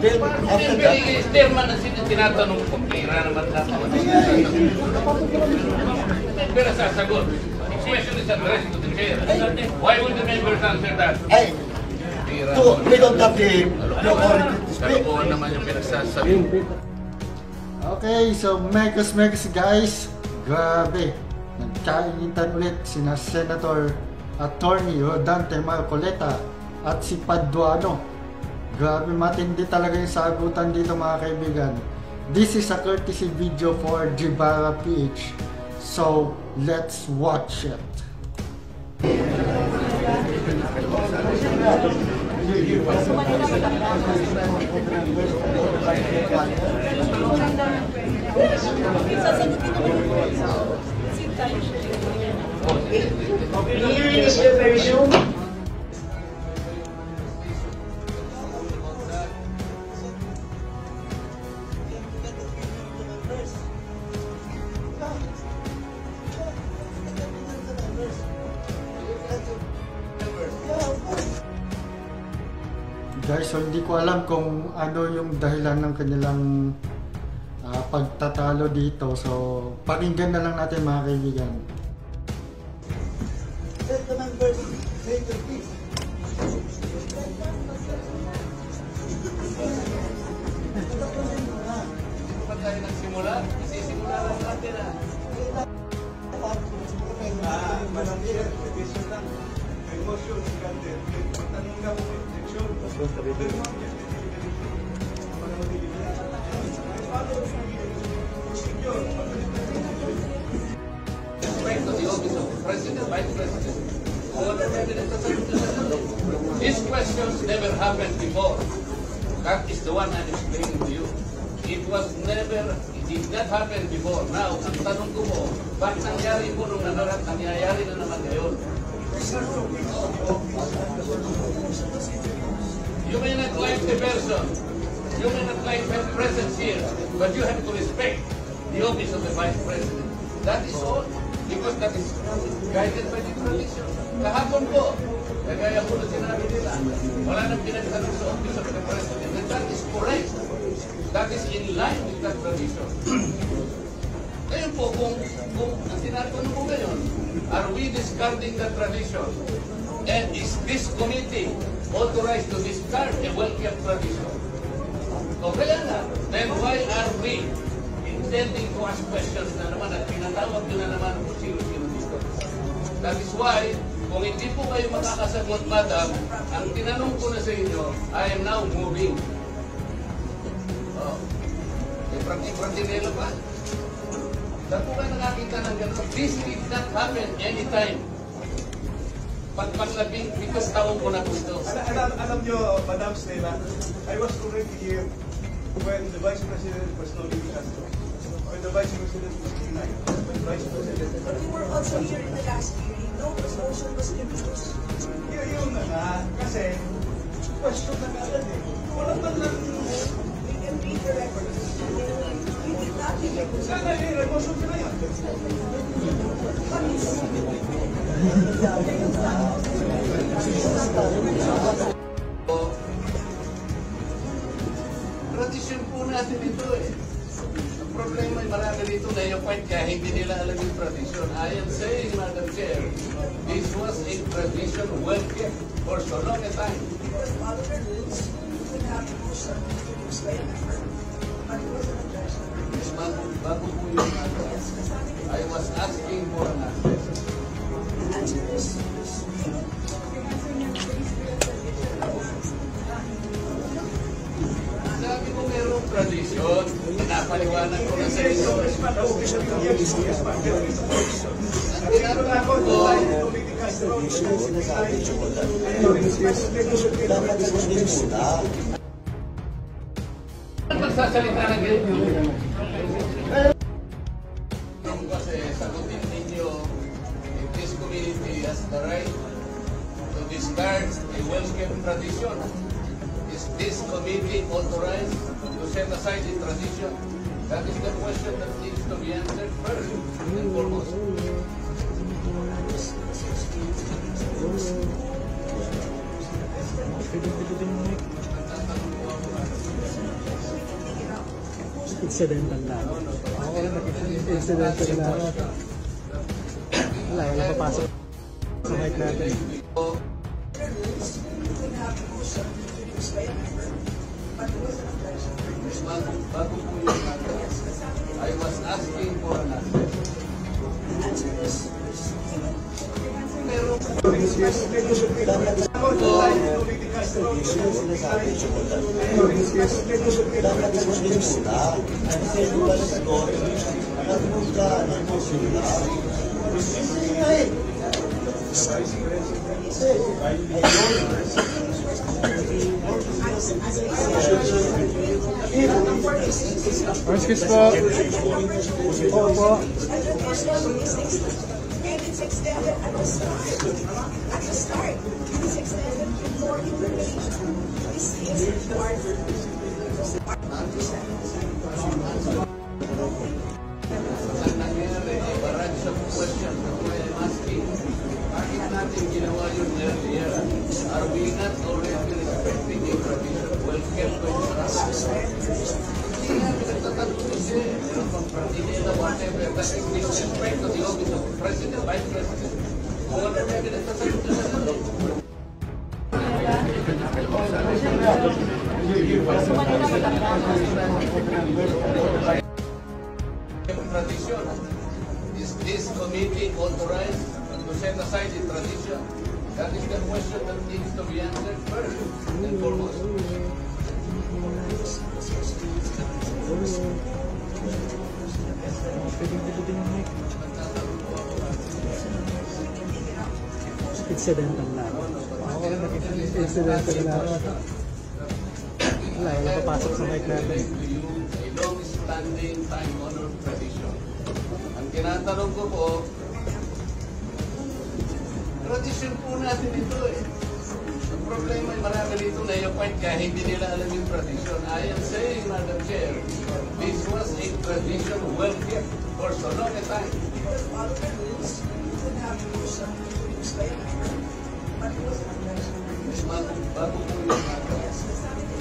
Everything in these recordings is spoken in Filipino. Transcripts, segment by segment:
Then after that, Chairman na tinatanong ko, pira naman natin. Pero sasagot. The question is addressed to the chair. Why would the members answer that? we don't have the authority to speak. Kalokohan naman yung pinagsasabi. Okay, so megas guys, grabe. Nagkainitan ulit sina Senator Attorney Rodante Marcoleta at si Paduano. Grabe, matindi talaga yung sagutan dito mga kaibigan. This is a courtesy video for Jibara PH. So, let's watch it. Hearing is very soon. Guys, so hindi ko alam kung ano yung dahilan ng kanilang pagtatalo dito. So, pakinggan na lang natin mga kaibigan. Let the members make their peace. Pag tayo nagsimula, isisimula lang natin na. Madam Chair, question lang. May motion si Gander. Tanong na po yung eleksyon. Right to the office of the President, Vice President. These questions never happened before. That is the one I'm explaining to you. It did not happen before. Now, ang tanong ko mo, bakit nangyari po nung nangyayari na naman ngayon? You may not like the person, you may not like her presence here, but you have to respect the office of the Vice President. That is all, because that is guided by the tradition. Kahapon po, kagaya po na sinabi nila, wala nang pinagtanong sa office of the President, and that is correct. That is in line with that tradition. Ngayon po, kung ang tinatanong ko ngayon, are we discarding that tradition? And is this committee authorized to discard a well-kept tradition? O kaya na, then why are we intending to ask questions na naman at pinatawag nyo na naman kung sino-sino dito? That is why, kung hindi po kayo makakasagot, madam, ang tinanong ko na sa inyo, I am now moving. Prati-pratinelo pa. Saan po kayo nakakita ng gano'n? This did not happen anytime. Pagpaglabing, because taong ko na po ito. Alam nyo, Madam Stella, I was already here when the Vice President was not leaving Castro. When the Vice President was denied. When the Vice President... But we were also here in the last hearing. No motion was introduced. Yun na nga. Kasi, question na agad eh. Wala ba lang... We can read the records. We did not make a motion. Sana eh, motion ka na yun. Tradisyon po natin ito eh. Ang problema ay marami dito na yung point kaya hindi nila alam yung tradisyon. I am saying, Madam Chair, this was a tradition well kept for so long a time. Because follow the rules, we would have a motion introduced by a member. But it wasn't addressed. Bago po yung I was asking for an answer. The answer is Sabi ko mayroong tradisyon, napaliwanag ko na sa inyo. Ang tinatanong ko, ano magsasalita ng ganyan? Kasi sagutin ninyo, if this community has the right to discard a well-kept tradition, is this committee authorized to set aside the tradition? That is the question that needs to be answered first and foremost. Incidental lang. Oo, incidental lang. Wala papasok sa mic natin. I was asking for an answer. Orange kiss po. Opo. And it's extended at the start. At the start, it's extended to more information. This is required. Ang nangyari, a barrage of questions that I am asking. Bakit natin ginawa yun earlier? Are we not already respecting a tradition? Well-kept tradition. Hindi nga pinagtatanong siya. Pero kung pratidila, whatever, that is disrespect to the office of President, Vice President. Kung ano na pinagtatanong siya. Tradition. Is this committee authorized to set aside the tradition? That is the question that needs to be answered first and foremost. Incidental lang. Oo, incidental lang. Wala papasok sa mic natin. A long-standing, time-honored tradition. Ang tinatanong ko po, tradition po natin ito eh. Ang problema ay marami dito na yung point kaya hindi nila alam yung tradition. I am saying, Madam Chair, this was a tradition well kept for so long a time. Bago po yung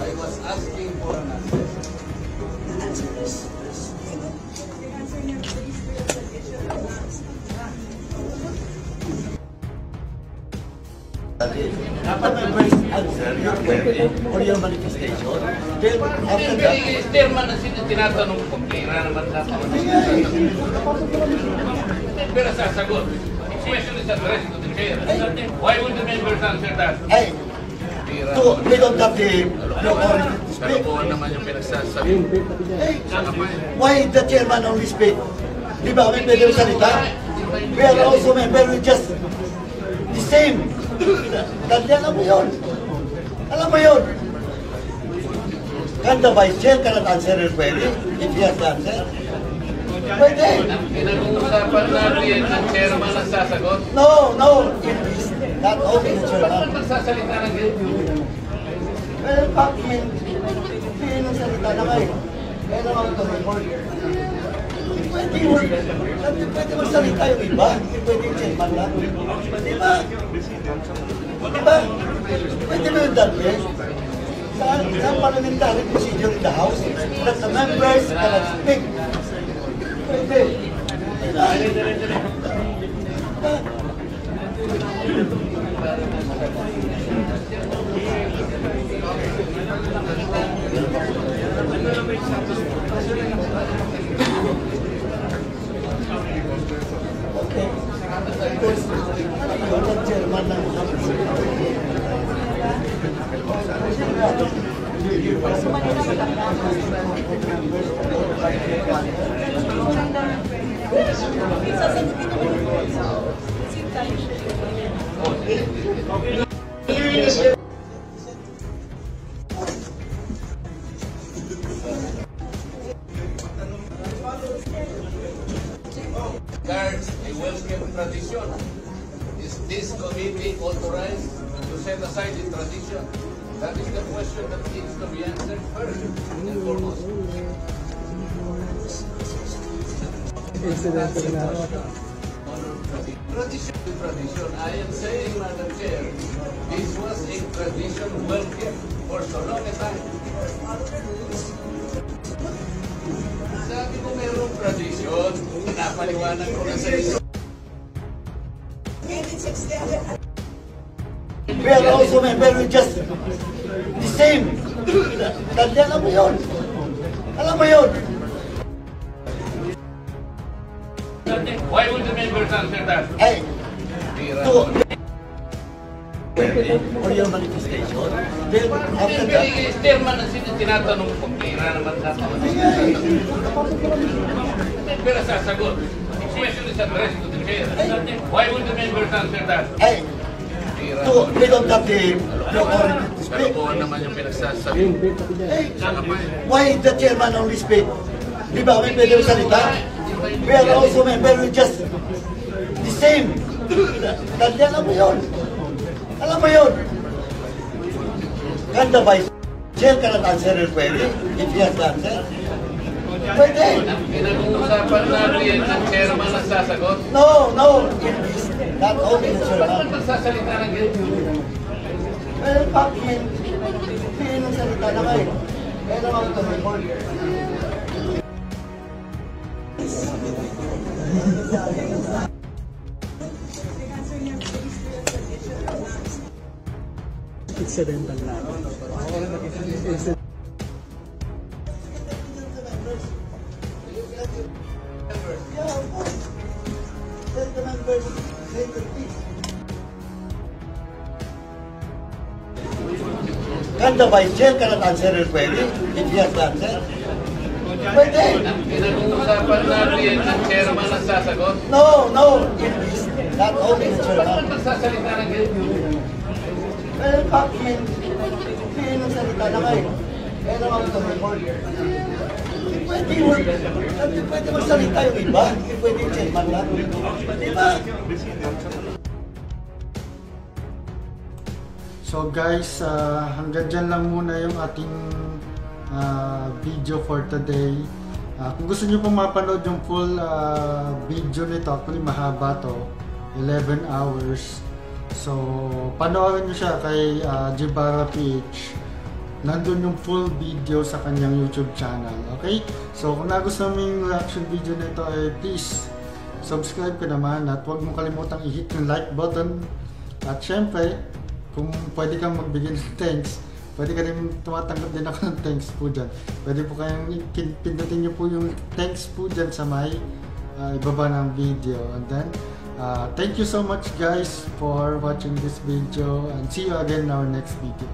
I was asking for an answer. Dapat may first answer your question or your manifestation. Then after that, Chairman na tinatanong ko, kaya naman natin. Pero sasagot. The question is addressed to the chair. Why would the members answer that? hey, we don't have the authority to speak. Kalokohan naman yung pinagsasabi. Hey, why the chairman only speak? Di ba kami pwede salita? We are also member, we just the same. Alam mo yun. Alam mo yun. Can the vice chair cannot answer your query if he has to answer? Pwede. Pinag-uusapan natin ang chairman ang sasagot. No, no. Not only the chairman. Bakit magsasalita ng ganyan? Well, bakit? Hindi nang salita na kayo. Kaya naman ito record. Pwede magsalita yung iba. Hindi pwede yung chairman lang. Di ba? Di ba? Pwede mo yung dati. Sa parliamentary procedure in the House that the members cannot speak. Pwede. Di ba? Okay. Because you're the chairman ng Guards, a well-kept tradition. Is this committee authorized to set aside the tradition? That is the question that needs to be answered first and foremost. Incidental lang. Tradition. I am saying, Madam Chair, this was a tradition well kept for so long a time. Paliwanag ko na sa inyo. And it's extended. We are also member with just the same. Alam mo yun. Alam mo yun. Why would the members answer that? Ay, for your manifestation, then after that, Chairman ang tinatanong ko, pera naman sa pera sasagot. The question is addressed to the chair. Why would the members answer that? ay, we don't have the authority to speak. Kalokohan naman yung pinagsasabi. Hey, why the chairman only speak? Di ba kami pwede salita? We are also member with just the same. Alam mo yun. Alam mo yun. Can the vice chair cannot answer your query if he has to answer? Pwede. Pinag-uusapan natin ng chairman ang sasagot. No. It is not only the chairman. Bakit magsasalita ng ganyan? Well, bakit? Hindi ng salita na kayo. Kaya naman ito may board. Incidental lang. Incident. Yeah, of course. Tell the members, say the peace. Can the vice chair cannot answer your query if he has to answer? Pwede. Pinag-uusapan natin ng chairman ang sasagot. No. It is not only the Bakit chairman. magsasalita ng ganyan? Well, bakit? Hindi ng salita na kayo. Kaya naman ito may board. Hindi pwede magsalita yung iba. Hindi pwede yung chairman lang. Di ba? So guys, hanggang dyan lang muna yung ating video for today. Kung gusto nyo pong mapanood yung full video nito, actually mahaba to, 11 hours. So panoorin nyo siya kay Jibara PH. Nandun yung full video sa kanyang YouTube channel. Okay? So kung nagustuhan mo yung reaction video nito, please subscribe ka naman at huwag mo kalimutang i-hit yung like button. At syempre, kung pwede kang magbigay ng thanks, pwede ka rin tumatanggap din ako ng thanks po dyan. Pwede po kayong pindutin nyo po yung thanks po dyan sa may ibaba ng video. And then, thank you so much guys for watching this video and see you again in our next video.